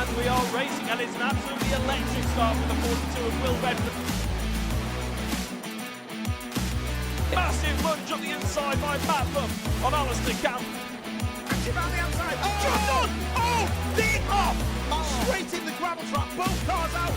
and we are racing, and it's an absolutely electric start for the 42 of Will Bedford. Massive lunge on the inside by Matt Buff on Alistair Camp. Active on the outside. Oh, oh, deep off. Straight in the gravel trap. Both cars out.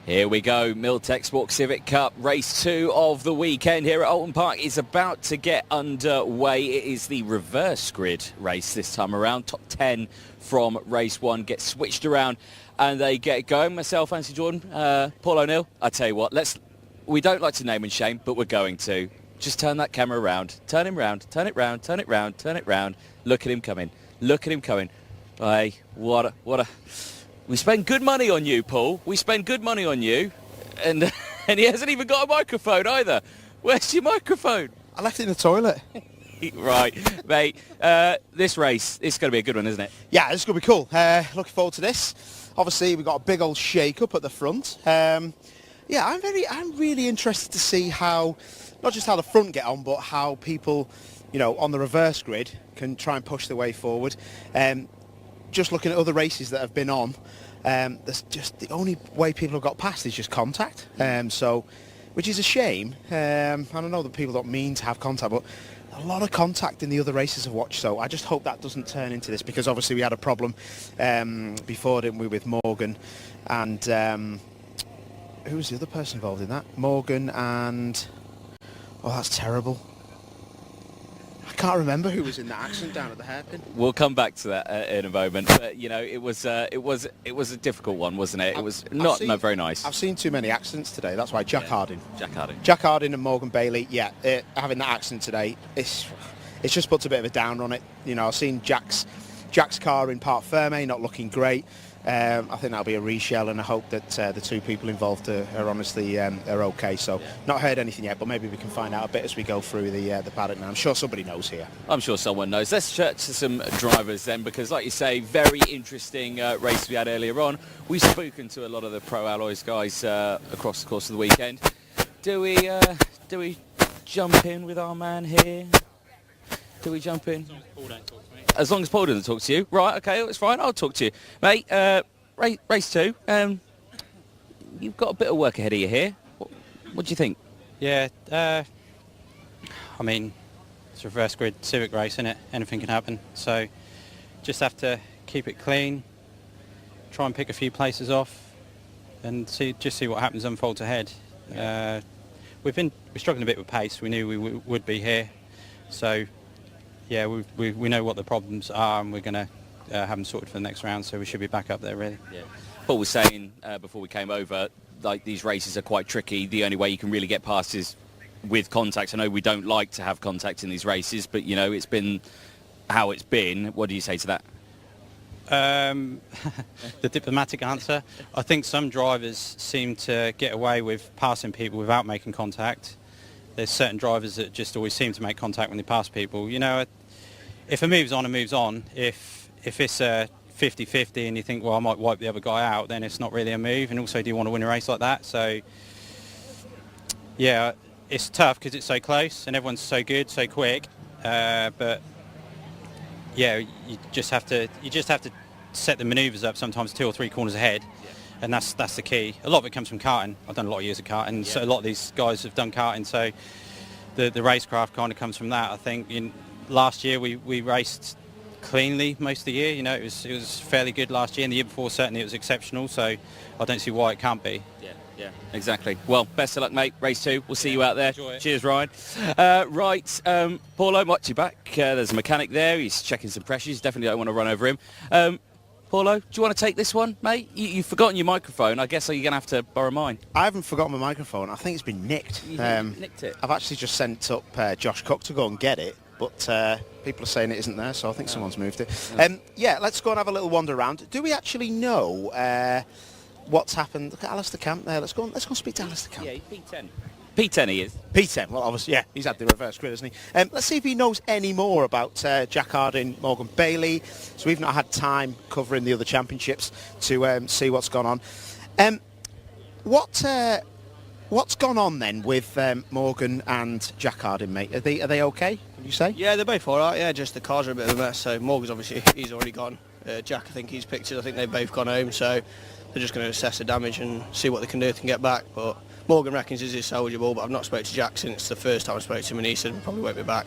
Here we go, Milltek Sport Civic Cup, race 2 of the weekend here at Oulton Park is about to get underway. It is the reverse grid race this time around. Top 10 from race 1 get switched around and they get going. Myself, Anthony Jordan, Paul O'Neill. I tell you what, we don't like to name and shame, but we're going to. Just turn that camera around, turn him round, turn it round, turn it round, turn it round. Look at him coming, look at him coming. Hey, what a... We spend good money on you, Paul. We spend good money on you. And he hasn't even got a microphone either. Where's your microphone? I left it in the toilet. Right, mate. This race, it's going to be a good one, isn't it? Yeah, it's going to be cool. Looking forward to this. Obviously, we've got a big old shake-up at the front. Yeah, I'm really interested to see how, not just how the front get on, but how people, you know, on the reverse grid can try and push their way forward. Just looking at other races that have been on, there's just the only way people have got past is just contact. So, which is a shame. I don't know that people don't mean to have contact, but a lot of contact in the other races I've watched. So I just hope that doesn't turn into this, because obviously we had a problem before, didn't we, with Morgan and who was the other person involved in that? Morgan and that's terrible. I can't remember who was in that accident down at the hairpin. We'll come back to that in a moment. But you know, it was a difficult one, wasn't it? It was not very nice. I've seen too many accidents today. That's why Jack Harding and Morgan Bailey. Yeah, having that accident today, it's just puts a bit of a downer on it. You know, I've seen Jack's car in Parc Ferme not looking great. I think that'll be a reshell, and I hope that the two people involved are honestly are okay. So, not heard anything yet, but maybe we can find out a bit as we go through the paddock now. I'm sure somebody knows here. I'm sure someone knows. Let's chat to some drivers then, because like you say, very interesting race we had earlier on. We've spoken to a lot of the Pro Alloys guys across the course of the weekend. Do we jump in with our man here? Do we jump in? As long as Paul doesn't talk to you. Right, okay, it's fine, I'll talk to you. Mate, race 2, you've got a bit of work ahead of you here. What do you think? Yeah, I mean, it's a reverse grid Civic race, isn't it? Anything can happen. So just have to keep it clean, try and pick a few places off, and see what happens unfolds ahead. We're struggling a bit with pace. We knew we would be here. So yeah, we know what the problems are, and we're going to have them sorted for the next round, so we should be back up there, really. Yeah. Paul was saying before we came over, like, these races are quite tricky. The only way you can really get past is with contact. I know we don't like to have contact in these races, but, you know, it's been how it's been. What do you say to that? The diplomatic answer, I think some drivers seem to get away with passing people without making contact. There's certain drivers that just always seem to make contact when they pass people. You know, if a move's on, a move's on. If it's a 50-50 and you think, well, I might wipe the other guy out, then it's not really a move. And also, do you want to win a race like that? So, yeah, it's tough because it's so close and everyone's so good, so quick. But yeah, you just have to set the manoeuvres up sometimes 2 or 3 corners ahead. Yeah. And that's the key. A lot of it comes from karting. I've done a lot of years of karting, so a lot of these guys have done karting. So the racecraft kind of comes from that. I think last year we raced cleanly most of the year. You know, it was fairly good last year, and the year before certainly it was exceptional. So I don't see why it can't be. Yeah, exactly. Well, best of luck, mate. Race 2. We'll see you out there. Enjoy it. Cheers, Ryan. Right, Paulo, watch your back. There's a mechanic there. He's checking some pressures. Definitely don't want to run over him. Paulo, do you want to take this one, mate? You've forgotten your microphone. I guess you're going to have to borrow mine. I haven't forgotten my microphone. I think it's been nicked. You nicked it? I've actually just sent up Josh Cook to go and get it, but people are saying it isn't there, so I think someone's moved it. Yeah, let's go and have a little wander around. Do we actually know what's happened? Look at Alistair Camp there. Let's go and speak to Alistair Camp. Yeah, he's P10. P10 he is. P10, well, obviously, yeah, he's had the reverse grid, hasn't he? Let's see if he knows any more about Jack Harding, Morgan Bailey. So we've not had time covering the other championships to see what's gone on. What's gone on then with Morgan and Jack Harding, mate? Are they okay? you say? Yeah, they're both all right. Yeah, just the cars are a bit of a mess. So Morgan's obviously, he's already gone. Jack, I think he's picked it. I think they've both gone home. So they're just going to assess the damage and see what they can do if they can get back. But Morgan reckons his is salvageable, but I've not spoke to Jack since the first time I spoke to him, and he said we probably won't be back.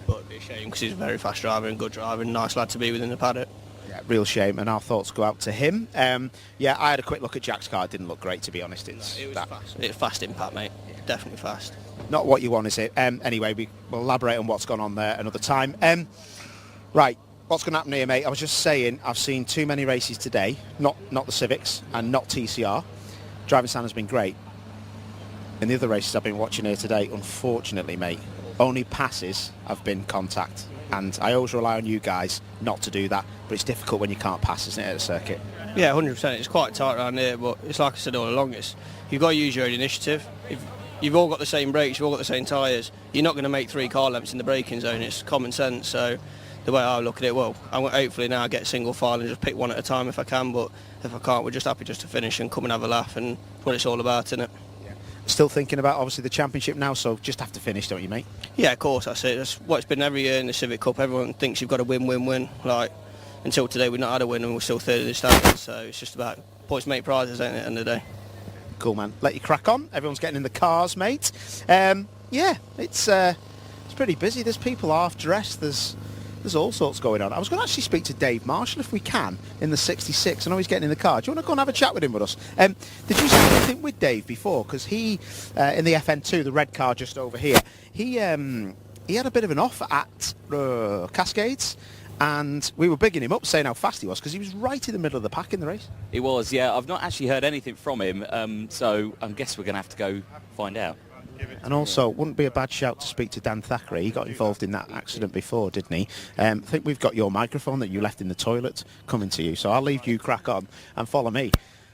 But it'd be a shame because he's a very fast driver and good driver and nice lad to be within the paddock. Yeah, real shame, and our thoughts go out to him. Yeah, I had a quick look at Jack's car. It didn't look great, to be honest. It was fast. It's fast impact, mate. Yeah. Definitely fast. Not what you want, is it? Anyway, we'll elaborate on what's gone on there another time. Right, what's going to happen here, mate? I was just saying, I've seen too many races today, not the Civics and not TCR. Driving standard has been great. In the other races I've been watching here today, unfortunately, mate, only passes have been contact. And I always rely on you guys not to do that, but it's difficult when you can't pass, isn't it, at a circuit? Yeah, 100%. It's quite tight around here, but it's like I said all along, you've got to use your own initiative. If you've all got the same brakes, you've all got the same tyres, you're not going to make 3 car lengths in the braking zone. It's common sense. So the way I look at it, well, I'm going to hopefully now get single file and just pick one at a time if I can, but if I can't, we're just happy just to finish and come and have a laugh, and what it's all about, innit? Still thinking about, obviously, the championship now, so just have to finish, don't you, mate? Yeah, of course, that's it. That's what it's been every year in the Civic Cup. Everyone thinks you've got to win. Like, until today, we've not had a win and we're still third in the standings, so it's just about points make prizes, ain't it, at the end of the day? Cool, man. Let you crack on. Everyone's getting in the cars, mate. Yeah, it's pretty busy. There's people half-dressed. There's all sorts going on. I was going to actually speak to Dave Marshall, if we can, in the 66. I know he's getting in the car. Do you want to go and have a chat with him with us? Did you see anything with Dave before? Because he, in the FN2, the red car just over here, he had a bit of an off at Cascades, and we were bigging him up, saying how fast he was, because he was right in the middle of the pack in the race. He was, yeah. I've not actually heard anything from him, so I guess we're going to have to go find out. And also, wouldn't be a bad shout to speak to Dan Thackeray. He got involved in that accident before, didn't he? I think we've got your microphone that you left in the toilet coming to you, so I'll leave you crack on and follow me.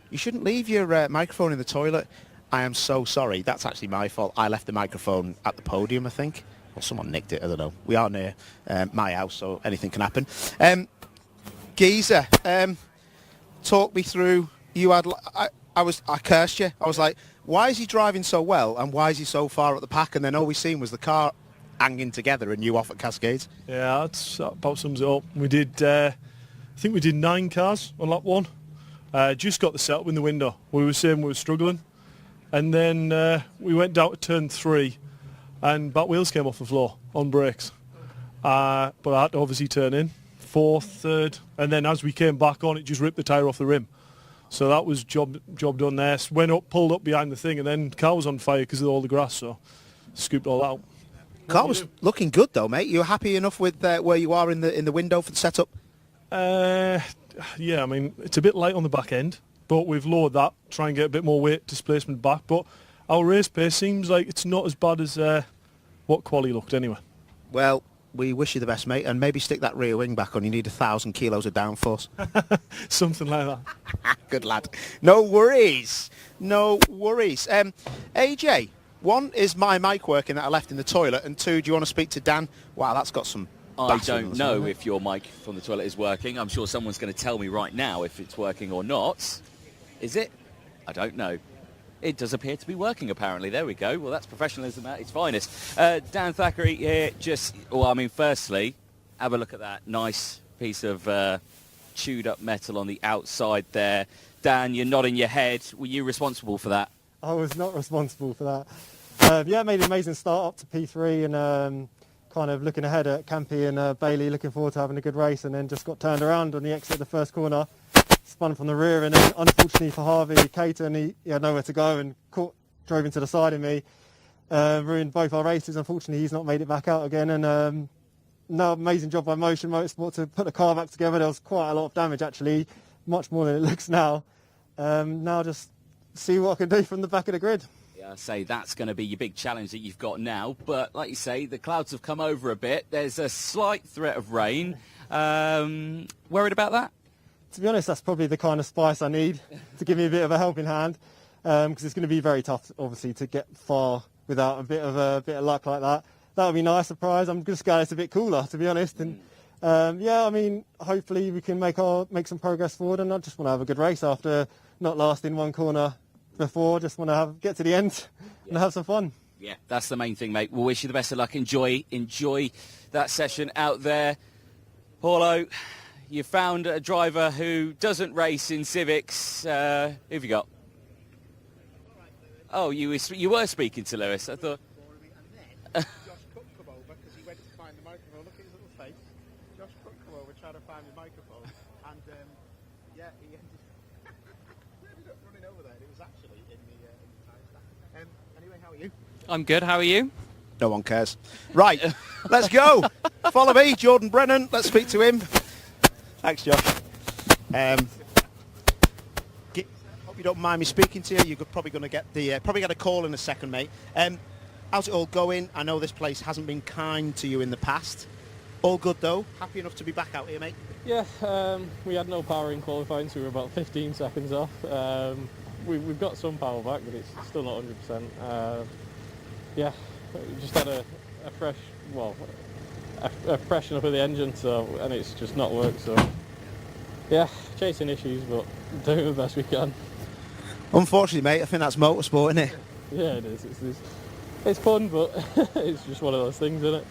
You shouldn't leave your microphone in the toilet. I am so sorry. That's actually my fault. I left the microphone at the podium, I think. Or someone nicked it, I don't know. We are near my house, so anything can happen. Geezer, talk me through. You had... I cursed you. I was like, why is he driving so well and why is he so far at the pack? And then all we seen was the car hanging together and you off at Cascades. Yeah, that about sums it up. We did, I think we did 9 cars on lap 1. Just got the setup in the window. We were saying we were struggling. And then we went down to turn 3 and back wheels came off the floor on brakes. But I had to obviously turn in, 4th, 3rd. And then as we came back on, it just ripped the tyre off the rim. So that was job done there. Went up, pulled up behind the thing, and then car was on fire because of all the grass, so scooped all out. Car was looking good though, mate. You happy enough with where you are in the window for the setup? Yeah, I mean, it's a bit light on the back end, but we've lowered that, try and get a bit more weight displacement back. But our race pace seems like it's not as bad as what quali looked anyway. Well, we wish you the best, mate, and maybe stick that rear wing back on. You need 1,000 kilos of downforce. Something like that. Good lad. No worries. No worries. AJ, 1, is my mic working that I left in the toilet? And 2, do you want to speak to Dan? Wow, that's got some... I don't know if your mic from the toilet is working. I'm sure someone's going to tell me right now if it's working or not. Is it? I don't know. It does appear to be working, apparently. There we go. Well, that's professionalism at its finest. Dan Thackeray here, firstly, have a look at that nice piece of chewed-up metal on the outside there. Dan, you're nodding your head. Were you responsible for that? I was not responsible for that. Yeah, made an amazing start up to P3 and kind of looking ahead at Campy and Bailey, looking forward to having a good race, and then just got turned around on the exit of the first corner. Spun from the rear, and then unfortunately for Harvey Caton, he had nowhere to go and drove into the side of me, ruined both our races. Unfortunately, he's not made it back out again, and no, amazing job by Motion Motorsport to put the car back together. There was quite a lot of damage actually, much more than it looks now. Now just see what I can do from the back of the grid. Yeah, I say that's going to be your big challenge that you've got now, but like you say, the clouds have come over a bit. There's a slight threat of rain. Worried about that? To be honest, that's probably the kind of spice I need to give me a bit of a helping hand, because it's going to be very tough, obviously, to get far without a bit of luck like that. That would be a nice surprise. I'm just glad it's a bit cooler, to be honest. And yeah, I mean, hopefully we can make some progress forward. And I just want to have a good race after not lasting one corner before. Just want to get to the end and have some fun. Yeah, that's the main thing, mate. We'll wish you the best of luck. Enjoy that session out there. Paulo, you found a driver who doesn't race in Civics. Who have you got? Oh, you were speaking to Lewis. I thought. Josh Cook come over because he went to find the microphone. Look at his little face. Josh Cook come over trying to find the microphone, and yeah, he ended up running over there. And it was actually in the time stack. Anyway, how are you? I'm good. How are you? No one cares. Right, let's go. Follow me, Jordan Brennan. Let's speak to him. Thanks, Josh. Hope you don't mind me speaking to you. You're probably going to get a call in a second, mate. How's it all going? I know this place hasn't been kind to you in the past. All good though. Happy enough to be back out here, mate. Yeah, we had no power in qualifying, so we were about 15 seconds off. We've got some power back, but it's still not 100%. Yeah, we just had a freshen up of the engine, and it's just not worked. So yeah, chasing issues, but doing the best we can. Unfortunately, mate, I think that's motorsport, isn't it? Yeah, it is. It's fun, but it's just one of those things, isn't it?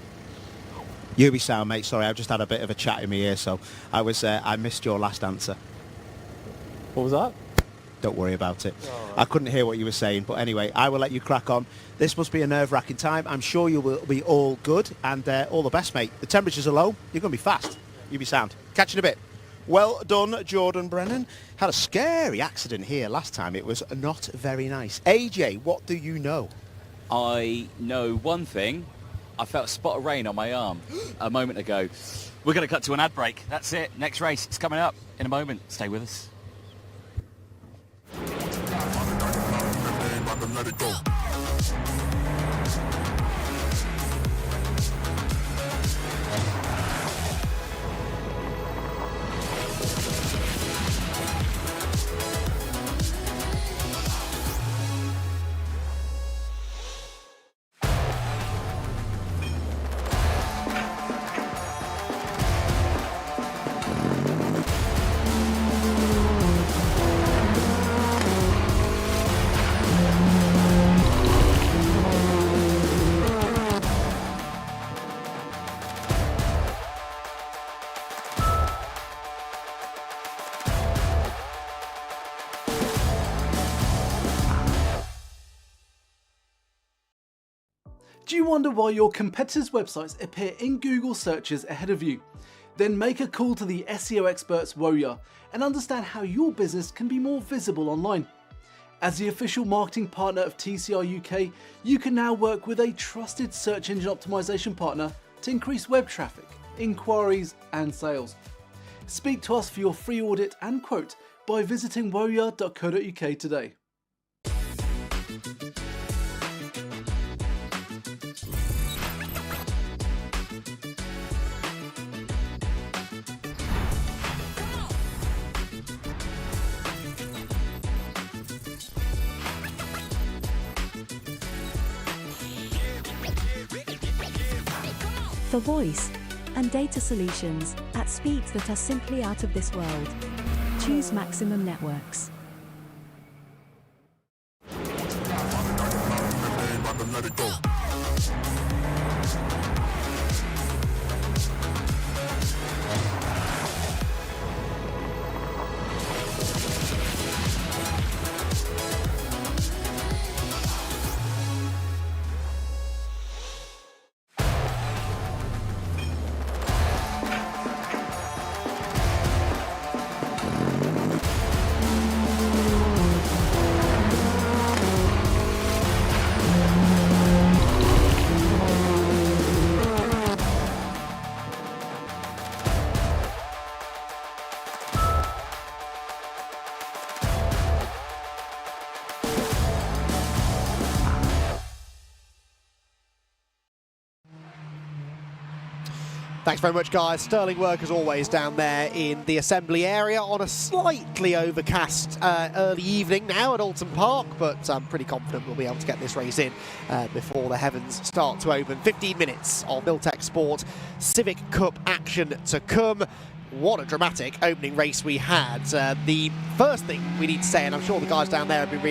You be sound, mate. Sorry, I've just had a bit of a chat in my ear, so I missed your last answer. What was that? Don't worry about it. Oh, right. I couldn't hear what you were saying, but anyway, I will let you crack on. This must be a nerve-wracking time. I'm sure you will be all good, and all the best, mate. The temperatures are low. You're going to be fast. You be sound. Catch you in a bit. Well done, Jordan Brennan. Had a scary accident here last time. It was not very nice. AJ, what do you know? I know one thing. I felt a spot of rain on my arm a moment ago. We're going to cut to an ad break. That's it. Next race. It's coming up in a moment. Stay with us. Let it go. Do you wonder why your competitors' websites appear in Google searches ahead of you? Then make a call to the SEO experts Woya and understand how your business can be more visible online. As the official marketing partner of TCR UK, you can now work with a trusted search engine optimization partner to increase web traffic, inquiries and sales. Speak to us for your free audit and quote by visiting woya.co.uk today. For voice and data solutions at speeds that are simply out of this world, choose Maximum Networks. Let it go. Thanks very much, guys. Sterling work as always down there in the assembly area on a slightly overcast early evening now at Oulton Park, but I'm pretty confident we'll be able to get this race in before the heavens start to open. 15 minutes of Milltek Sport Civic Cup action to come. What a dramatic opening race we had. The first thing we need to say, and I'm sure the guys down there have been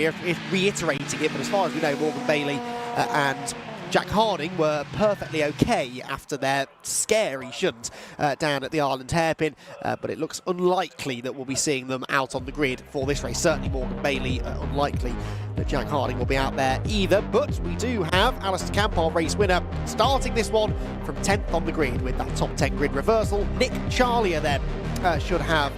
reiterating it, but as far as we know, Morgan Bailey and Jack Harding were perfectly okay after their scary shunt down at the Ireland hairpin, but it looks unlikely that we'll be seeing them out on the grid for this race. Certainly Morgan Bailey, unlikely that Jack Harding will be out there either, but we do have Alistair Camp, our race winner, starting this one from 10th on the grid with that top 10 grid reversal. Nick Charlier then should have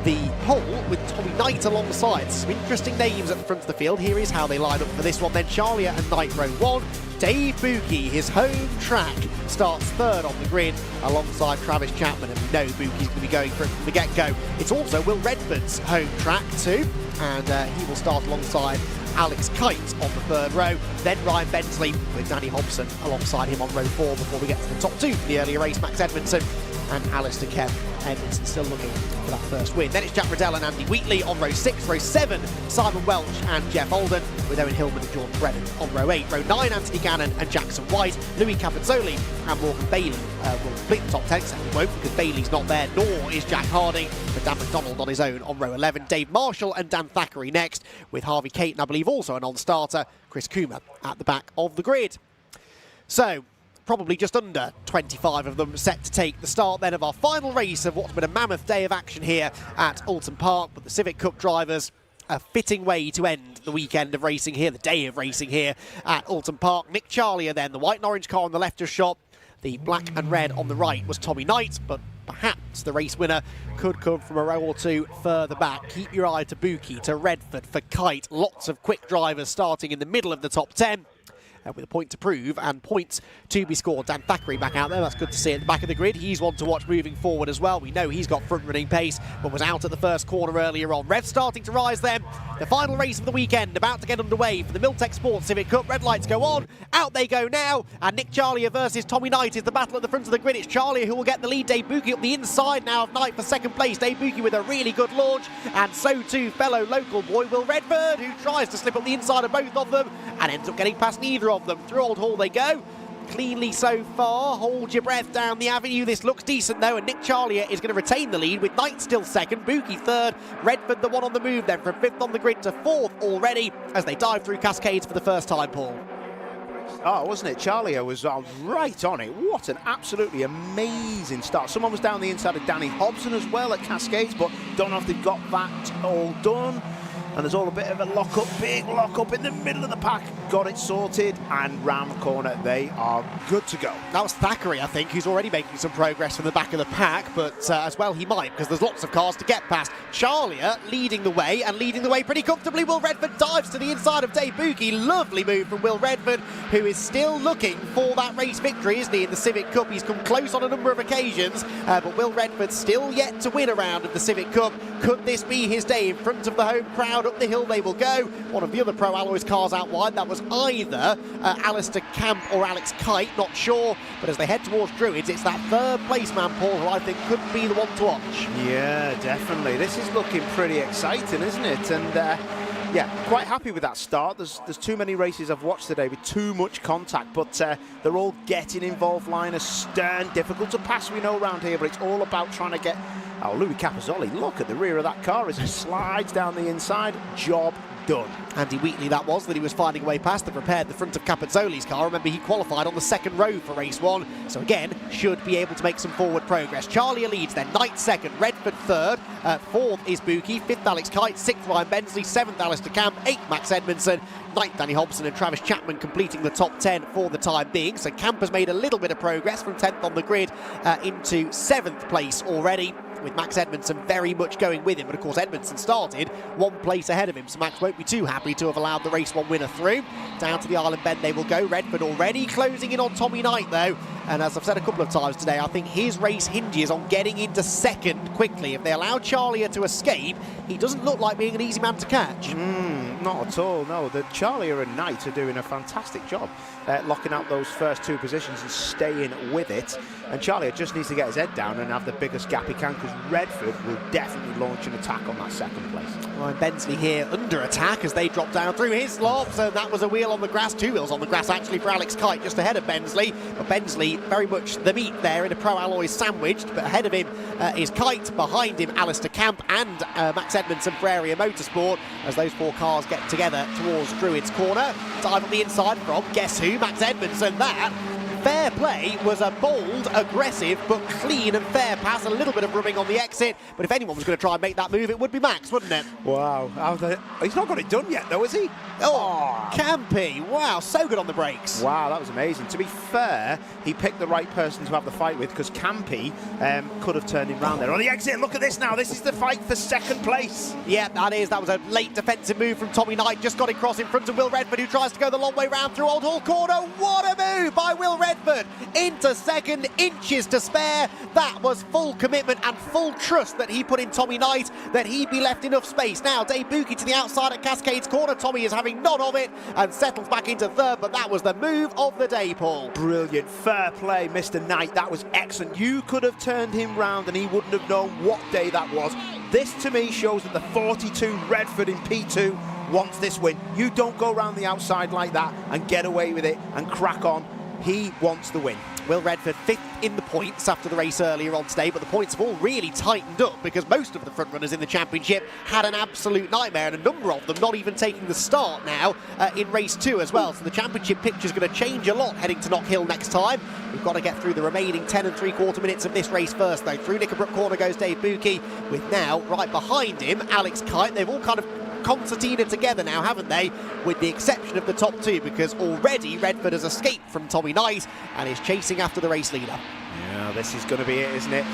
the pole with Tommy Knight alongside. Some interesting names at the front of the field. Here is how they line up for this one then. Charlier and Knight row 1. Dave Buki, his home track, starts third on the grid alongside Travis Chapman, and we know Buki's going to be going for it from the get-go. It's also Will Redford's home track too, and he will start alongside Alex Kite on the third row. Then Ryan Bensley with Danny Hobson alongside him on row 4 before we get to the top 2 from the earlier race. Max Edmondson and Alistair Kemp. Edmondson still looking for that first win. Then it's Jack Riddell and Andy Wheatley on row 6. Row 7, Simon Welch and Jeff Oulton, with Owen Hillman and Jordan Brennan on row 8. Row 9, Anthony Gannon and Jackson White. Louis Capezzoli and Morgan Bailey will complete the top 10, except we won't because Bailey's not there, nor is Jack Harding. But Dan McDonald on his own on row 11. Dave Marshall and Dan Thackeray next, with Harvey Caton, I believe, also a non-starter. Chris Coomer at the back of the grid. So, probably just under 25 of them set to take the start then of our final race of what's been a mammoth day of action here at Oulton Park. But the Civic Cup drivers, a fitting way to end the weekend of racing here, the day of racing here at Oulton Park. Nick Charlier then, the white and orange car on the left of shot. The black and red on the right was Tommy Knight, but perhaps the race winner could come from a row or 2 further back. Keep your eye to Buki, to Redford, for Kite. Lots of quick drivers starting in the middle of the top 10. With a point to prove and points to be scored. Dan Thackeray back out there, that's good to see at the back of the grid. He's one to watch moving forward as well. We know he's got front running pace, but was out at the first corner earlier on. Rev starting to rise then. The final race of the weekend about to get underway for the Milltek Sports Civic Cup. Red lights go on, out they go now, and Nick Charlier versus Tommy Knight is the battle at the front of the grid. It's Charlier who will get the lead. Dave Buki up the inside now of Knight for second place. Dave Buki with a really good launch, and so too fellow local boy Will Redford, who tries to slip up the inside of both of them and ends up getting past neither of them. Through Old Hall they go. Cleanly so far. Hold your breath down the avenue. This looks decent though, and Nick Charlier is going to retain the lead with Knight still second, Buki third, Redford the one on the move then from 5th on the grid to 4th already as they dive through Cascades for the first time, Paul. Oh, wasn't it? Charlier was right on it. What an absolutely amazing start. Someone was down the inside of Danny Hobson as well at Cascades, but don't know if they've got that all done. And there's all a bit of a lock-up, big lock-up in the middle of the pack. Got it sorted, and round the corner, they are good to go. That was Thackeray, I think, who's already making some progress from the back of the pack, but as well he might, because there's lots of cars to get past. Charlier leading the way, and leading the way pretty comfortably. Will Redford dives to the inside of Dave Buki. Lovely move from Will Redford, who is still looking for that race victory, isn't he, in the Civic Cup? He's come close on a number of occasions, but Will Redford still yet to win a round of the Civic Cup. Could this be his day in front of the home crowd? Up the hill they will go. One of the other Pro Alloys cars out wide, that was either Alistair Camp or Alex Kite, not sure, but as they head towards Druids, it's that third place man, Paul, who I think could be the one to watch. Yeah, definitely. This is looking pretty exciting, isn't it? And yeah, quite happy with that start. There's too many races I've watched today with too much contact, but they're all getting involved. Linus, Stern, difficult to pass, we know, around here, but it's all about trying to get... Oh, Louis Capezzoli, look at the rear of that car as he slides down the inside. Job done. Andy Wheatley that was, that he was finding a way past, that prepared the front of Capezzoli's car. Remember, he qualified on the second row for race 1, so again, should be able to make some forward progress. Charlier leads then, Knight second, Redford third, 4th is Buki, 5th Alex Kite, 6th Ryan Bensley, 7th Alistair Camp, 8th Max Edmondson, 9th Danny Hobson and Travis Chapman completing the top 10 for the time being. So Camp has made a little bit of progress from 10th on the grid into 7th place already, with Max Edmondson very much going with him. But of course Edmondson started 1 place ahead of him, so Max won't be too happy to have allowed the race 1 winner through. Down to the Island Bend they will go. Redford already closing in on Tommy Knight though, and as I've said a couple of times today, I think his race hinges on getting into second quickly. If they allow Charlier to escape, he doesn't look like being an easy man to catch. Not at all, no. The Charlier and Knight are doing a fantastic job locking out those first 2 positions and staying with it. And Charlier just needs to get his head down and have the biggest gap he can, because Redford will definitely launch an attack on that second place. Ryan Bensley here under attack as they drop down through his slopes, and that was a wheel on the grass, 2 wheels on the grass actually for Alex Kite, just ahead of Bensley. But Bensley very much the meat there in a Pro Alloys sandwiched, but ahead of him is Kite, Knight. Behind him, Alistair Camp and Max Edmondson for Area Motorsport as those 4 cars get together towards Druids Corner. Dive on the inside from, guess who? Max Edmondson. That fair play was a bold, aggressive, but clean and fair pass. A little bit of rubbing on the exit, but if anyone was going to try and make that move, it would be Max, wouldn't it? Wow. He's not got it done yet, though, is he? Oh, Campy. Wow, so good on the brakes. Wow, that was amazing. To be fair, he picked the right person to have the fight with, because Campy could have turned him round there. On the exit, look at this now. This is the fight for second place. Yeah, that is. That was a late defensive move from Tommy Knight. Just got it cross in front of Will Redford, who tries to go the long way round through Old Hall Corner. What a move by Will Redford. Into second, inches to spare. That was full commitment and full trust that he put in Tommy Knight, that he'd be left enough space. Now, Dave Buki to the outside at Cascades Corner. Tommy is having none of it and settles back into third, but that was the move of the day, Paul. Brilliant. Fair play, Mr. Knight. That was excellent. You could have turned him round and he wouldn't have known what day that was. This, to me, shows that the 42 Redford in P2 wants this win. You don't go round the outside like that and get away with it and crack on. He wants the win. Will Redford 5th in the points after the race earlier on today, but the points have all really tightened up because most of the front runners in the championship had an absolute nightmare, and a number of them not even taking the start now in race 2 as well. So the championship picture is going to change a lot heading to Knock Hill next time. We've got to get through the remaining 10 3/4 minutes of this race first, though. Through Knickerbrook Corner goes Dave Buki, with now right behind him Alex Kite. They've all kind of concertina together now, haven't they, with the exception of the top 2, because already Redford has escaped from Tommy Knight and is chasing after the race leader. Yeah, this is going to be it, isn't it?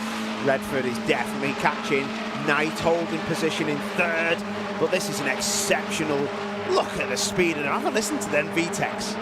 Redford is definitely catching. Knight holding position in third, but this is an exceptional look at the speed, and I haven't listened to them VTECs.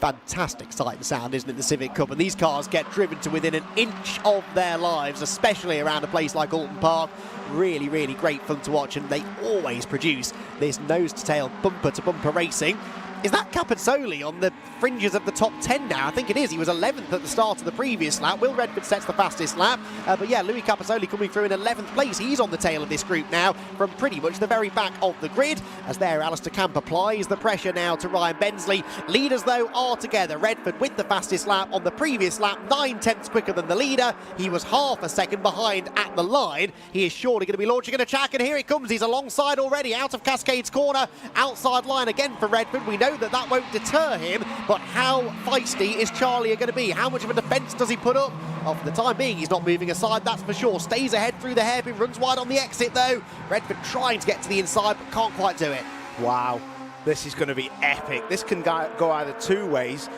Fantastic sight and sound, isn't it, the Civic Cup? And these cars get driven to within an inch of their lives, especially around a place like Oulton Park. Really, really great fun to watch, and they always produce this nose-to-tail, bumper-to-bumper racing. Is that Capazzoli on the fringes of the top 10 now? I think it is. He was 11th at the start of the previous lap. Will Redford sets the fastest lap. But yeah, Louis Capazzoli coming through in 11th place. He's on the tail of this group now from pretty much the very back of the grid. As there, Alistair Camp applies the pressure now to Ryan Bensley. Leaders, though, are together. Redford with the fastest lap on the previous lap, 9/10 quicker than the leader. He was half a second behind at the line. He is surely going to be launching an attack, and here it comes. He's alongside already, out of Cascades Corner. Outside line again for Redford. We know that won't deter him, but how feisty is Charlie going to be? How much of a defence does he put up? Oh, for the time being, he's not moving aside, that's for sure. Stays ahead through the hairpin, runs wide on the exit though. Redford trying to get to the inside, but can't quite do it. Wow, this is going to be epic. This can go either 2 ways.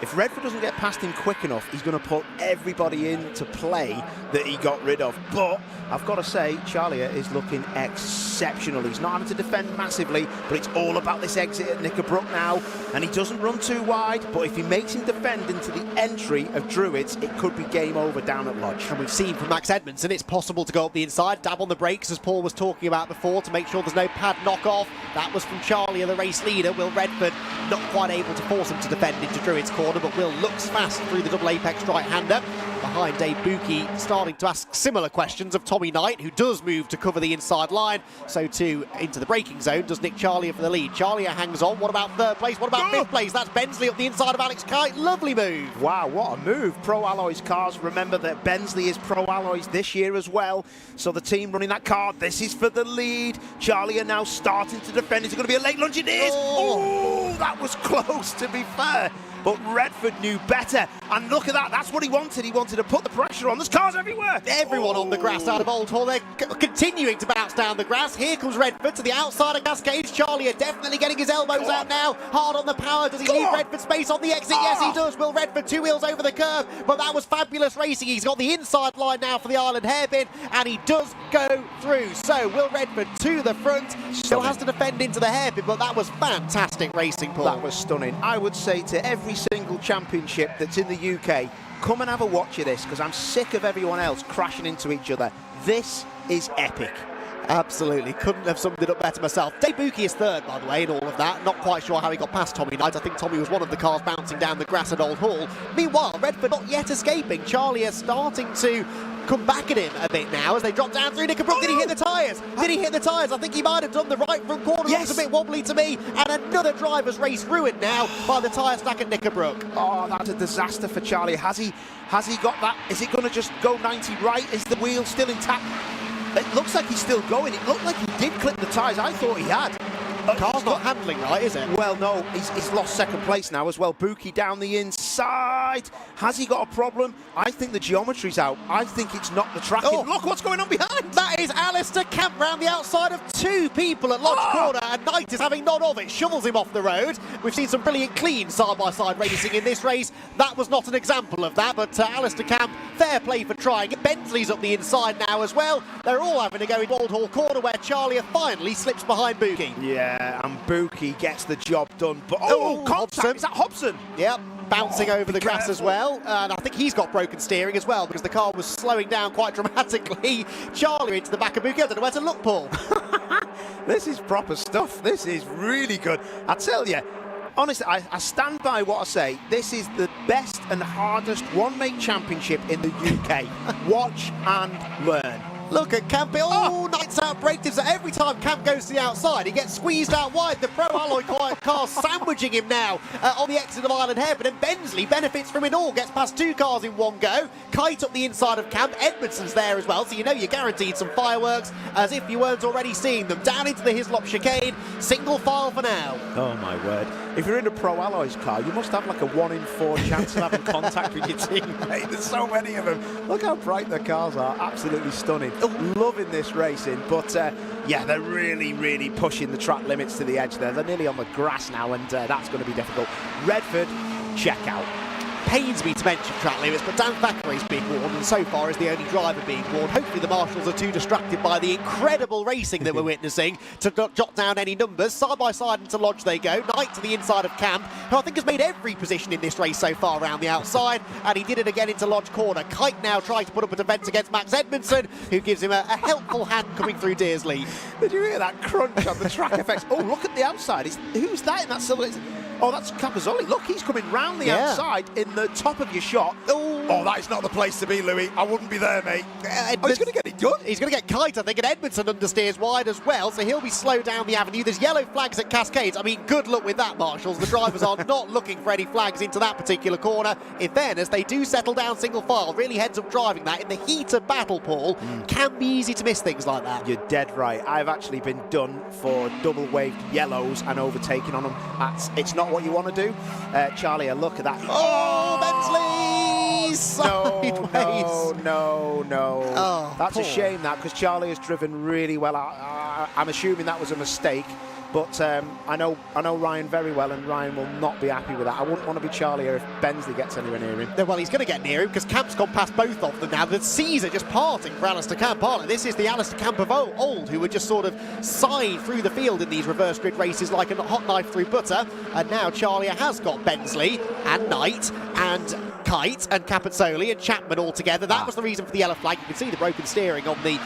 If Redford doesn't get past him quick enough, he's going to put everybody into play that he got rid of. But I've got to say, Charlie is looking exceptional. He's not having to defend massively, but it's all about this exit at Knickerbrook now. And he doesn't run too wide, but if he makes him defend into the entry of Druids, it could be game over down at Lodge. And we've seen from Max Edmondson, it's possible to go up the inside, dab on the brakes, as Paul was talking about before, to make sure there's no pad knock-off. That was from Charlie, the race leader. Will Redford not quite able to force him to defend into Druids Corner, but Will looks fast through the double apex right-hander. Behind Dave Buki, starting to ask similar questions of Tommy Knight, who does move to cover the inside line. So too into the braking zone does Nick Charlier for the lead. Charlier hangs on. What about third place? What about fifth place? That's Bensley up the inside of Alex Kite. Lovely move. Wow, what a move. Pro Alloys cars. Remember that Bensley is Pro Alloys this year as well. So the team running that car, this is for the lead. Charlier now starting to defend. Is it going to be a late lunge? It is. Oh, that was close, to be fair. But Redford knew better, and look at that, that's what he wanted. He wanted to put the pressure on. There's cars everywhere. Everyone on the grass out of Old Hall. They're continuing to bounce down the grass. Here comes Redford to the outside of Cascades. Charlie are definitely getting his elbows out now. Hard on the power. Does he leave Redford space on the exit? Yes, he does. Will Redford 2 wheels over the curve, but that was fabulous racing. He's got the inside line now for the Island hairpin, and he does go through. So Will Redford to the front. Still has to defend into the hairpin, but that was fantastic racing, Paul. That was stunning. I would say to every single championship that's in the UK, come and have a watch of this, because I'm sick of everyone else crashing into each other. This is epic. Absolutely, couldn't have summed it up better myself. Dave Buki is third, by the way, in all of that. Not quite sure how he got past Tommy Knight. I think Tommy was one of the cars bouncing down the grass at Old Hall. Meanwhile, Redford not yet escaping. Charlie is starting to come back at him a bit now as they drop down through Knickerbrook. Did he hit the tyres? Did he hit the tyres? I think he might have done. The right front corner looks a bit wobbly to me, and another driver's race ruined now by the tyre stack at Knickerbrook. Oh, that's a disaster for Charlie. Has he got that? Is it going to just go 90 right? Is the wheel still intact? It looks like he's still going. It looked like he did clip the tyres. I thought he had. Car's not handling right, is it? Well, no, he's lost second place now as well. Buki down the inside. Has he got a problem? I think the geometry's out. I think it's not the tracking. Oh. Look what's going on behind. That is Alistair Camp round the outside of two people at Lodge Corner, and Knight is having none of it. Shovels him off the road. We've seen some brilliant clean side-by-side racing in this race. That was not an example of that, but Alistair Camp, fair play for trying. Bentley's up the inside now as well. They're all having to go in Waldhall Corner where Charlie finally slips behind Buki. Yeah, and Buki gets the job done. But contact. Hobson. Is that Hobson? Yep. Bouncing over the grass as well, and I think he's got broken steering as well because the car was slowing down quite dramatically. Charlie into the back of Buki. I don't know where to look, Paul. This is proper stuff. This is really good. I tell you, honestly, I stand by what I say. This is the best and hardest one-make championship in the UK. Watch and learn. Look at Camp. Knight's out breaktives. So every time Camp goes to the outside, he gets squeezed out wide. The Pro Alloy car sandwiching him now on the exit of Island Head. But then Bensley benefits from it all. Gets past two cars in one go. Kite up the inside of Camp. Edmondson's there as well. So you know you're guaranteed some fireworks as if you weren't already seeing them. Down into the Hislop chicane. Single file for now. Oh my word. If you're in a Pro Alloys car, you must have like a 1 in 4 chance of having contact with your teammate. There's so many of them. Look how bright their cars are. Absolutely stunning. Loving this racing. But yeah, they're really, really pushing the track limits to the edge there. They're nearly on the grass now, and that's going to be difficult. Redford, check out. Pains me to mention track limits, but Dan Thackeray's being warned, and so far is the only driver being warned. Hopefully the marshals are too distracted by the incredible racing that we're witnessing to jot down any numbers. Side by side into Lodge they go. Knight to the inside of Camp, who I think has made every position in this race so far around the outside, and he did it again into Lodge Corner. Kite now trying to put up a defence against Max Edmondson, who gives him a helpful hand coming through Dearsley. Did you hear that crunch on the track effects? Oh, look at the outside. Who's that in that silver? Oh, that's Capozzoli. Look, he's coming round the outside in the top of your shot. Oh, that is not the place to be, Louis. I wouldn't be there, mate. He's going to get it done. He's going to get Kite, I think, and Edmondson understeers wide as well, so he'll be slowed down the avenue. There's yellow flags at Cascades. I mean, good luck with that, marshals. The drivers are not looking for any flags into that particular corner. In fairness, they do settle down single file. Really heads up driving that in the heat of battle, Paul. Can be easy to miss things like that. You're dead right. I've actually been done for double-waved yellows and overtaking on them. It's not what you want to do. Charlie, a look at that. Oh, Bensley! No. Oh, that's a shame, that, because Charlie has driven really well. I'm assuming that was a mistake, but I know Ryan very well, and Ryan will not be happy with that. I wouldn't want to be Charlie if Bensley gets anywhere near him. Well, he's going to get near him because Camp's gone past both of them now. The seas are just parting for Alistair Camp, aren't they? This is the Alistair Camp of old, who would just sort of side through the field in these reverse grid races like a hot knife through butter. And now Charlie has got Bensley and Knight and Kite and Capozzoli and Chapman all together. That was the reason for the yellow flag. You can see the broken steering on the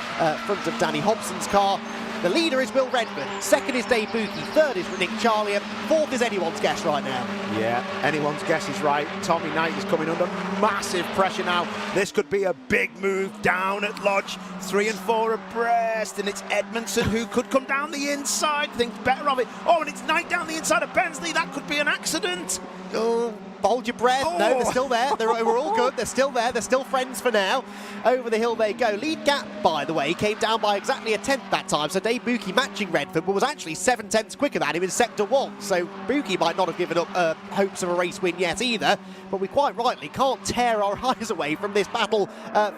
front of Danny Hobson's car. The leader is Will Redford, second is Dave Buki, third is Nick Charlie, and fourth is anyone's guess right now. Yeah, anyone's guess is right. Tommy Knight is coming under massive pressure now. This could be a big move down at Lodge. 3 and 4 abreast, and it's Edmondson who could come down the inside, think better of it. Oh, and it's Knight down the inside of Bensley. That could be an accident. Oh, hold your breath. No, they're still there. We're all good. They're still there. They're still friends for now. Over the hill they go. Lead gap, by the way, came down by exactly a tenth that time. So Dave Buki matching Redford, but was actually 7 tenths quicker than him in Sector 1. So Buki might not have given up hopes of a race win yet either. But we quite rightly can't tear our eyes away from this battle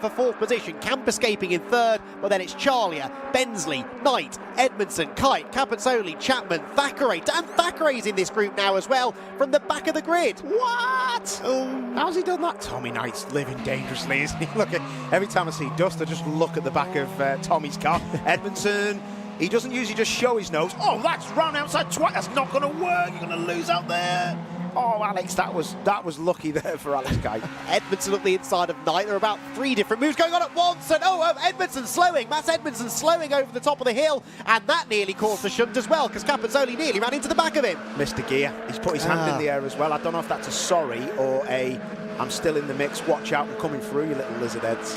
for fourth position. Camp escaping in third, but then it's Charlie, Bensley, Knight, Edmondson, Kite, Capozzoli, Chapman, Thackeray. Dan Thackeray's in this group now as well, from the back of the grid. What? Oh, how's he done that? Tommy Knight's living dangerously, isn't he? Look, every time I see dust, I just look at the back of Tommy's car. Edmondson, he doesn't usually just show his nose. Oh, that's round outside twice. That's not going to work. You're going to lose out there. Oh, Alex, that was lucky there for Alex Kite. Edmondson up the inside of Knight. There are about 3 different moves going on at once. And Edmondson slowing. Matt Edmondson slowing over the top of the hill. And that nearly caused a shunt as well, because Capozzoli nearly ran into the back of him. Mr. Gear. He's put his hand in the air as well. I don't know if that's a sorry or a I'm still in the mix. Watch out, I'm coming through, you little lizard heads.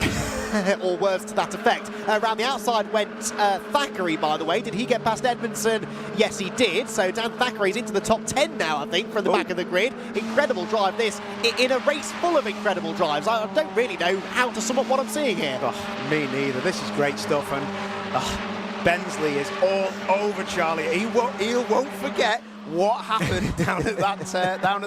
Or words to that effect. Around the outside went Thackeray, by the way. Did he get past Edmondson? Yes, he did. So Dan Thackeray's into the top 10 now, I think, from the back of the grid. Incredible drive, this, in a race full of incredible drives. I don't really know how to sum up what I'm seeing here. Oh, me neither. This is great stuff. And Bensley is all over Charlie. He won't forget what happened down at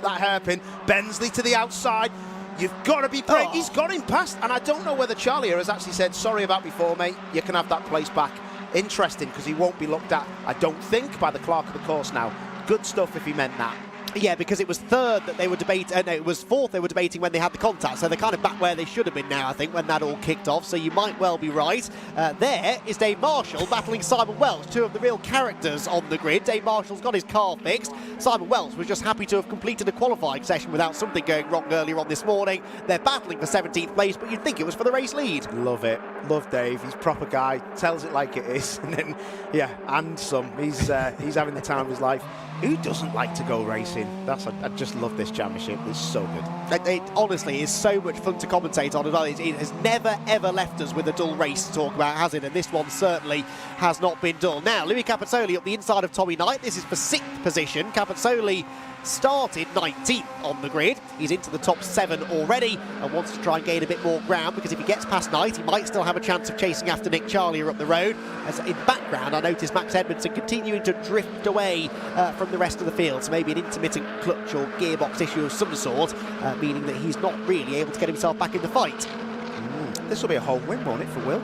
that hairpin. Bensley to the outside. You've got to be brave. He's got him past, and I don't know whether Charlie has actually said, sorry about before, mate. You can have that place back. Interesting, because he won't be looked at, I don't think, by the clerk of the course now. Good stuff if he meant that. Yeah, because it was third that they were debating, no, it was fourth they were debating when they had the contact, so they're kind of back where they should have been now, I think, when that all kicked off, so you might well be right. There is Dave Marshall battling Simon Welch, two of the real characters on the grid. Dave Marshall's got his car fixed. Simon Welch was just happy to have completed a qualifying session without something going wrong earlier on this morning. They're battling for 17th place, but you'd think it was for the race lead. Love it. Love Dave. He's a proper guy. Tells it like it is. And then, yeah, and some. He's having the time of his life. Who doesn't like to go racing? I just love this championship. It's so good. It honestly is so much fun to commentate on as well. It has never, ever left us with a dull race to talk about, has it? And this one certainly has not been dull. Now, Louis Capezzoli up the inside of Tommy Knight. This is for 6th position. Capezzoli started 19th on the grid. He's into the top 7 already and wants to try and gain a bit more ground, because if he gets past Knight, he might still have a chance of chasing after Nick Charlier up the road. As in background, I noticed Max Edmondson continuing to drift away from the rest of the field, so maybe an intermittent clutch or gearbox issue of some sort, meaning that he's not really able to get himself back in the fight. This will be a home win, won't it, for Will?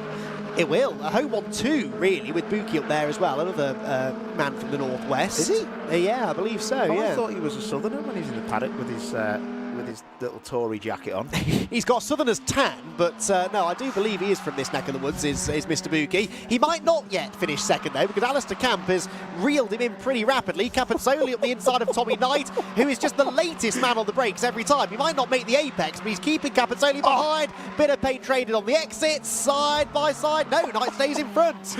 It will. A home 1-2, really, with Buki up there as well. Another man from the northwest. Is he? Yeah, I believe so, I thought he was a southerner when he's in the paddock with his little Tory jacket on. He's got southerner's tan, but no, I do believe he is from this neck of the woods, is Mr. Buki. He might not yet finish second, though, because Alistair Camp has reeled him in pretty rapidly. Capezzoli up the inside of Tommy Knight, who is just the latest man on the brakes every time. He might not make the apex, but he's keeping Capezzoli behind. Bit of paint traded on the exit, side by side. No, Knight stays in front.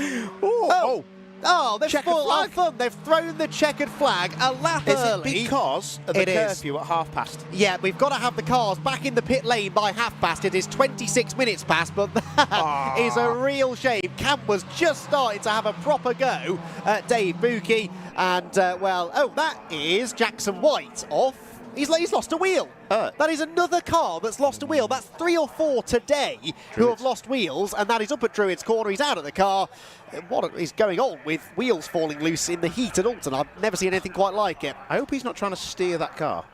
Oh, they've fun. They've thrown the checkered flag a lap early. Is it because of the curfew at half past? Yeah, we've got to have the cars back in the pit lane by half past. It is 26 minutes past, but that is a real shame. Camp was just starting to have a proper go at Dave Buki, and that is Jackson White off. He's lost a wheel. That is another car that's lost a wheel. That's 3 or 4 today who have lost wheels, and that is up at Druids Corner. He's out of the car. What is going on with wheels falling loose in the heat at Oulton? I've never seen anything quite like it. I hope he's not trying to steer that car.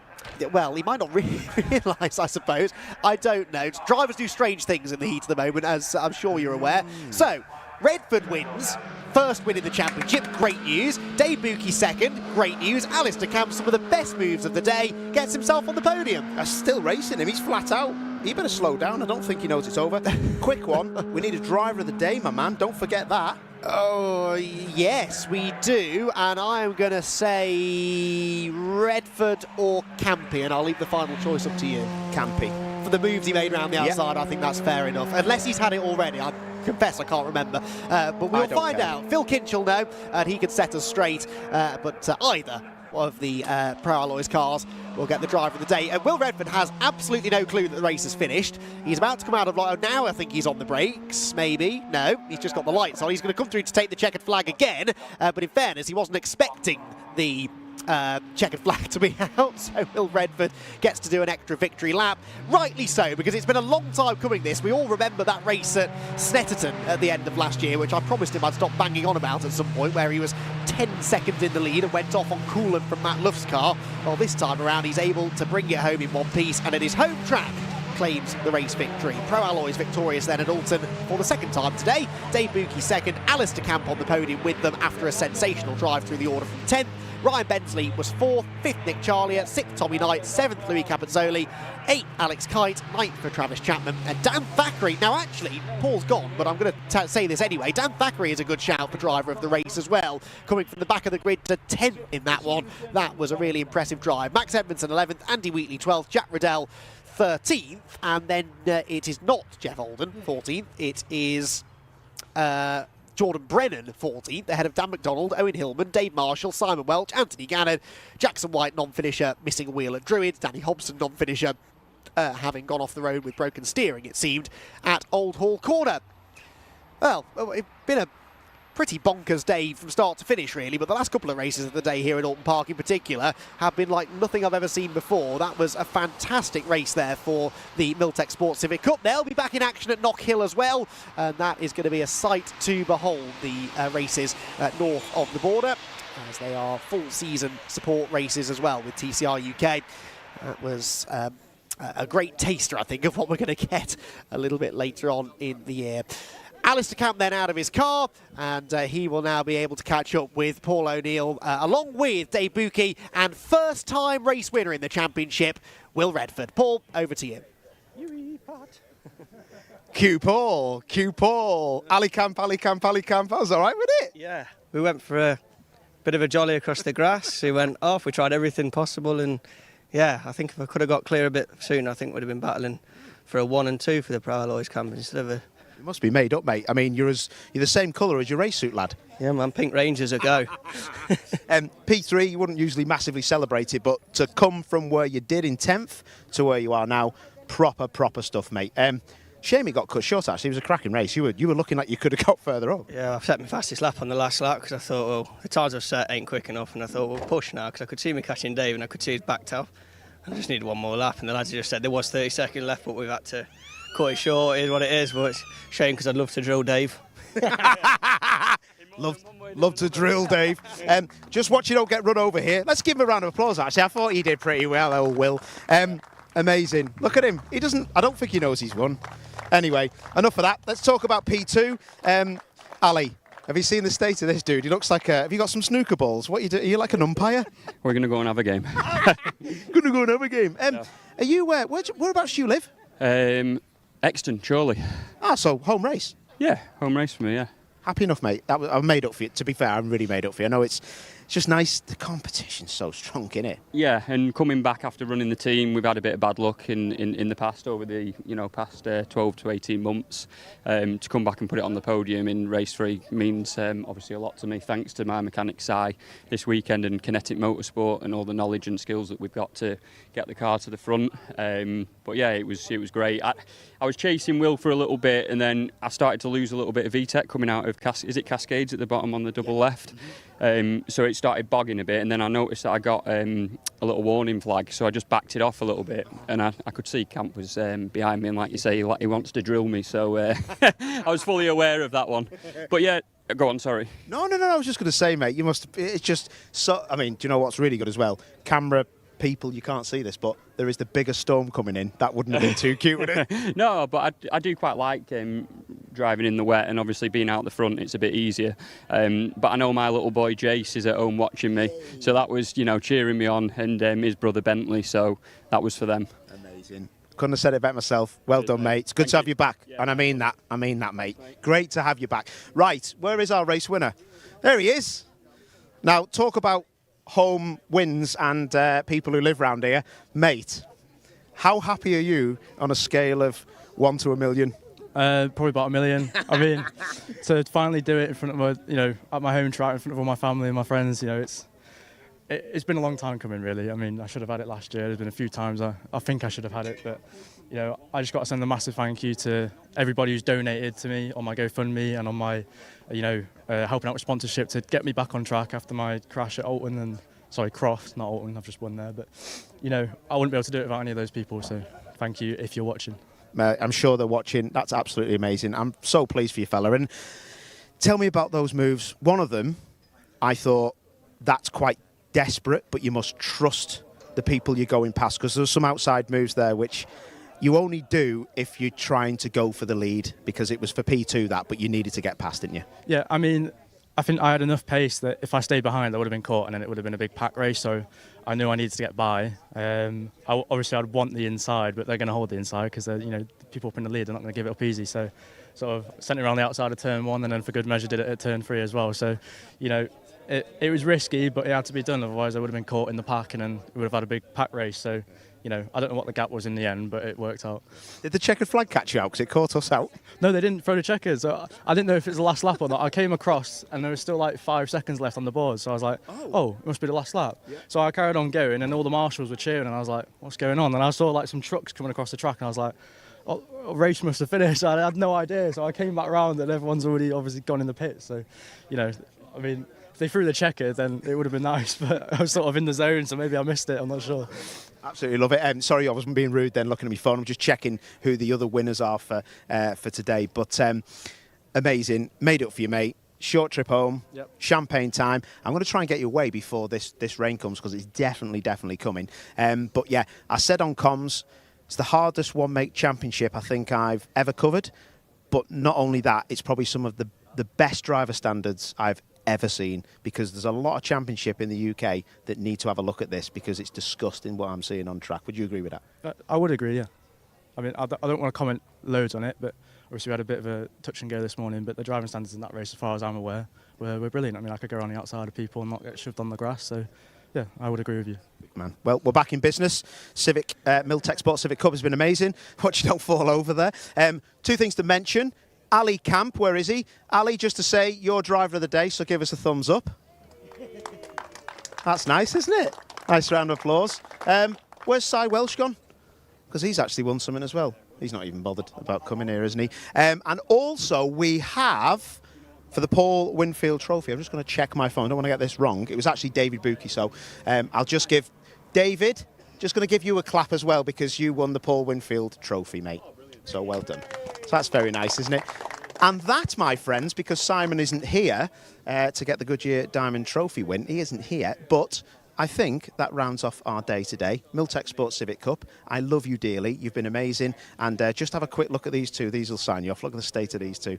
Well, he might not really realise, I suppose. I don't know. Drivers do strange things in the heat at the moment, as I'm sure you're aware. So, Redford wins. First win in the championship, great news. Dave Buki second, great news. Alistair Camp, some of the best moves of the day, gets himself on the podium. Still racing him, he's flat out. He better slow down, I don't think he knows it's over. Quick one, we need a driver of the day, my man, don't forget that. Oh, yes, we do, and I'm going to say Redford or Campy, and I'll leave the final choice up to you. Campy. For the moves he made around the outside, I think that's fair enough. Unless he's had it already, I confess I can't remember. But we'll find out. Phil Kinch will know, and he can set us straight. But either of the Pro Alloys cars will get the driver of the day. And Will Redford has absolutely no clue that the race is finished. He's about to come out of now I think he's on the brakes, maybe. No, he's just got the lights on. He's going to come through to take the checkered flag again. But in fairness, he wasn't expecting the checkered flag to be out, so Will Redford gets to do an extra victory lap. Rightly so, because it's been a long time coming this. We all remember that race at Snetterton at the end of last year, which I promised him I'd stop banging on about at some point, where he was 10 seconds in the lead and went off on coolant from Matt Luff's car. Well, this time around he's able to bring it home in one piece, and at his home track claims the race victory. Pro Alloys victorious then at Oulton for the second time today. Dave Buki second, Alistair Camp on the podium with them after a sensational drive through the order from 10th. Ryan Bensley was 4th, 5th Nick Charlier, 6th Tommy Knight, 7th Louis Capezzoli, 8th Alex Kite, 9th for Travis Chapman, and Dan Thackeray. Now actually, Paul's gone, but I'm going to say this anyway. Dan Thackeray is a good shout for driver of the race as well, coming from the back of the grid to 10th in that one. That was a really impressive drive. Max Edmondson 11th, Andy Wheatley 12th, Jack Riddell 13th, and then it is not Jeff Oldham 14th, it is Jordan Brennan 14th, ahead of Dan McDonald, Owen Hillman, Dave Marshall, Simon Welch, Anthony Gannon, Jackson White non-finisher, missing a wheel at Druids, Danny Hobson non-finisher, having gone off the road with broken steering, it seemed, at Old Hall Corner. Well, it's been a pretty bonkers day from start to finish, really, but the last couple of races of the day here at Oulton Park in particular have been like nothing I've ever seen before. That was a fantastic race there for the Milltek Sports Civic Cup. They'll be back in action at Knock Hill as well, and that is going to be a sight to behold, the races north of the border, as they are full season support races as well with TCR UK. That was a great taster, I think, of what we're going to get a little bit later on in the year. Alistair Camp then out of his car, and he will now be able to catch up with Paul O'Neill, along with Dave Buki, and first-time race winner in the championship, Will Redford. Paul, over to you. Q Paul. Ali Camp. I was all right with it. Yeah, we went for a bit of a jolly across the grass. We went off, we tried everything possible, and yeah, I think if I could have got clear a bit sooner, I think we'd have been battling for a 1 and 2 for the Pro Alloys Camp instead of a... You must be made up, mate. I mean, you're the same colour as your race suit, lad. Yeah, man, Pink Rangers a go. P3, you wouldn't usually massively celebrate it, but to come from where you did in 10th to where you are now, proper stuff, mate. Shame it got cut short, actually. It was a cracking race. You were looking like you could have got further up. Yeah, I set my fastest lap on the last lap because I thought, well, the times I've set ain't quick enough, and I thought, well, push now, because I could see me catching Dave and I could see his back tail. I just needed one more lap, and the lads just said there was 30 seconds left, but we've had to cut it short. It is what it is, but it's a shame because I'd love to drill Dave. Love to drill, Dave. Just watch you don't get run over here. Let's give him a round of applause, actually. I thought he did pretty well, oh, Will. Amazing. Look at him. I don't think he knows he's won. Anyway, enough of that. Let's talk about P2. Ali, have you seen the state of this dude? He looks like have you got some snooker balls? What are you like an umpire? We're going to go and have a game. Gonna go and have a game. Are you, whereabouts do you live? Exton, Chorley. So home race? Yeah, home race for me, yeah. Happy enough, mate. I've made up for you. To be fair, I'm really made up for you. I know it's just nice. The competition's so strong, isn't it? Yeah, and coming back after running the team, we've had a bit of bad luck in the past, over the past 12 to 18 months. To come back and put it on the podium in race 3 means obviously a lot to me, thanks to my mechanic Si this weekend and Kinetic Motorsport and all the knowledge and skills that we've got to get the car to the front. But yeah, it was great. I was chasing Will for a little bit, and then I started to lose a little bit of VTEC coming out of Cascades at the bottom on the double left. So it started bogging a bit, and then I noticed that I got a little warning flag, so I just backed it off a little bit, and I could see Camp was behind me, and like you say, he wants to drill me, so I was fully aware of that one. But yeah, go on, sorry. No, I was just going to say, mate, it's just so, I mean, do you know what's really good as well? Camera people, you can't see this, but there is the biggest storm coming in. That wouldn't have been too cute, would it? No, but I do quite like driving in the wet, and obviously being out the front, it's a bit easier. But I know my little boy Jace is at home watching me, so that was, cheering me on, and his brother Bentley, so that was for them. Amazing. Couldn't have said it better myself. Well done, mate. It's good to have you back, and I mean that, mate. Great to have you back. Right, where is our race winner? There he is. Now, talk about home wins and people who live round here. Mate, how happy are you on a scale of 1 to 1 million? Probably about 1 million. I mean, to finally do it in front of my, at my home track in front of all my family and my friends, it's been a long time coming, really. I mean, I should have had it last year. There's been a few times I think I should have had it, but I just got to send a massive thank you to everybody who's donated to me on my GoFundMe and on my, helping out with sponsorship to get me back on track after my crash at Oulton and, sorry, Croft, not Oulton, I've just won there. But, I wouldn't be able to do it without any of those people, so thank you if you're watching. I'm sure they're watching. That's absolutely amazing. I'm so pleased for you, fella. And tell me about those moves. One of them, I thought, that's quite desperate, but you must trust the people you're going past, because there's some outside moves there which you only do if you're trying to go for the lead, because it was for P2 that, but you needed to get past, didn't you? Yeah, I mean, I think I had enough pace that if I stayed behind, I would have been caught, and then it would have been a big pack race, so I knew I needed to get by. Obviously, I'd want the inside, but they're going to hold the inside because the people up in the lead are not going to give it up easy. So sort of sent it around the outside of turn 1, and then for good measure did it at turn 3 as well. So, it was risky, but it had to be done. Otherwise, I would have been caught in the pack, and then we would have had a big pack race. So, you know, I don't know what the gap was in the end, but it worked out. Did the checkered flag catch you out because it caught us out? No, they didn't throw the checkers. So I didn't know if it was the last lap or not. I came across, and there was still like 5 seconds left on the board. So I was like, oh, it must be the last lap. Yeah. So I carried on going, and all the marshals were cheering, and I was like, what's going on? And I saw like some trucks coming across the track, and I was like, oh, race must have finished. I had no idea. So I came back round, and everyone's already obviously gone in the pits. So, you know, I mean, if they threw the checker, then it would have been nice, but I was sort of in the zone, so maybe I missed it, I'm not sure. Absolutely love it. Sorry, I wasn't being rude then, looking at my phone. I'm just checking who the other winners are for today. But amazing. Made it up for you, mate. Short trip home, champagne time. I'm going to try and get you away before this rain comes, because it's definitely coming. But yeah, I said on comms, it's the hardest one-make championship I think I've ever covered. But not only that, it's probably some of the best driver standards I've ever seen, because there's a lot of championship in the UK that need to have a look at this, because it's disgusting what I'm seeing on track. Would you agree with that? I would agree, yeah. I mean, I don't want to comment loads on it, but obviously we had a bit of a touch and go this morning, but the driving standards in that race, as far as I'm aware, were brilliant. I mean, I could go around the outside of people and not get shoved on the grass, so yeah, I would agree with you. Big man. Well, we're back in business. Civic, Milltek Sport Civic Cup has been amazing. Watch you don't fall over there. 2 things to mention. Ali Camp, where is he? Ali, just to say, you're driver of the day, so give us a thumbs up. That's nice, isn't it? Nice round of applause. Where's Cy Welsh gone? Because he's actually won something as well. He's not even bothered about coming here, isn't he? And also, we have, for the Paul Winfield Trophy, I'm just going to check my phone. I don't want to get this wrong. It was actually David Buki, so I'll just give David, just going to give you a clap as well, because you won the Paul Winfield Trophy, mate. So well done. So that's very nice, isn't it? And that, my friends, because Simon isn't here to get the Goodyear Diamond Trophy win, he isn't here, but I think that rounds off our day today. Milltek Sports Civic Cup, I love you dearly. You've been amazing. And just have a quick look at these two. These will sign you off. Look at the state of these two.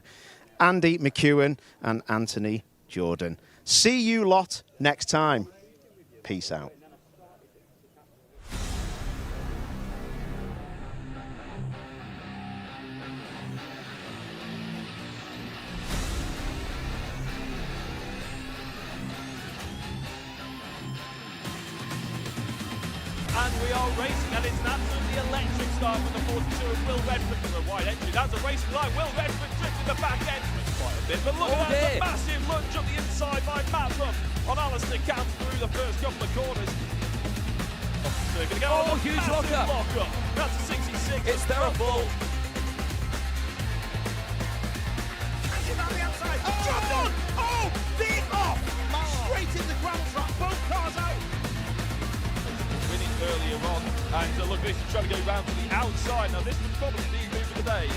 Andy McEwen and Anthony Jordan. See you lot next time. Peace out. And we are racing, and it's an absolutely electric start from the 42 of Will Redford from the wide entry. That's a racing line. Will Redford drifting the back end quite a bit, but look at that, the massive lunge up the inside by Matt Ruff on Alistair Camp through the first couple of corners. Huge lock-up. That's a 66. It's terrible. Catching on the outside. Dropped on. Oh, big off. Straight in the gravel trap. Both cars out. Winning earlier on, and look, this is trying to go round to the outside. Now this would probably be the move of the day.